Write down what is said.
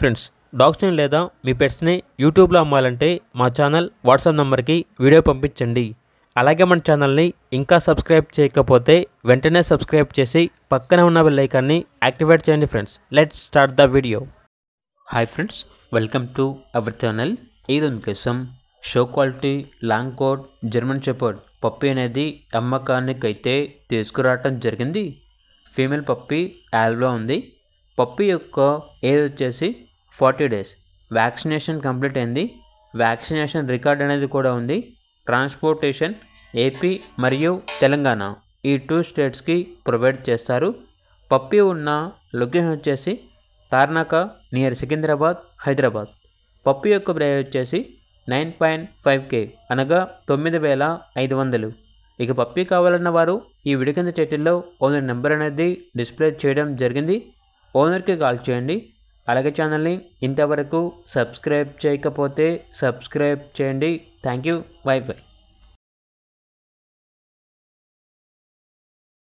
Friends, డాగ్స్ని లేదా మీ పెట్స్ని యూట్యూబ్లో అమ్మాలంటే మా ఛానల్ వాట్సాప్ నెంబర్కి వీడియో పంపించండి. అలాగే మన ఛానల్ని ఇంకా సబ్స్క్రైబ్ చేయకపోతే వెంటనే సబ్స్క్రైబ్ చేసి పక్కన ఉన్న బెల్ ఐకాన్ని యాక్టివేట్ చేయండి. Friends, let's start the video. Hi friends, welcome to our channel. ఈరోజు కోసం show quality long coat German shepherd puppy అనేది అమ్మకానికి అయితే తీసుకురావటం జరిగింది. ఫీమేల్ పప్పీ యాల్వ్లో ఉంది. పప్పీ యొక్క ఏజ్ వచ్చేసి 40 days. వ్యాక్సినేషన్ కంప్లీట్ అయింది. వ్యాక్సినేషన్ రికార్డ్ అనేది కూడా ఉంది. ట్రాన్స్పోర్టేషన్ ఏపీ మరియు తెలంగాణ ఈ 2 స్టేట్స్కి ప్రొవైడ్ చేస్తారు. పప్పీ ఉన్న లొకేషన్ వచ్చేసి తార్నాక నియర్ సికింద్రాబాద్, హైదరాబాద్. పప్పీ యొక్క ప్రైస్ వచ్చేసి 9.5K అనగా 9,500. ఇక పప్పీ కావాలన్న వారు ఈ వీడియో కింద టైటిల్లో ఓనర్ నెంబర్ అనేది డిస్ప్లే చేయడం జరిగింది. ఓనర్కి కాల్ చేయండి. అలాగే ఛానల్ని ఇంతవరకు సబ్స్క్రైబ్ చేయకపోతే సబ్స్క్రైబ్ చేయండి. Thank you. By by.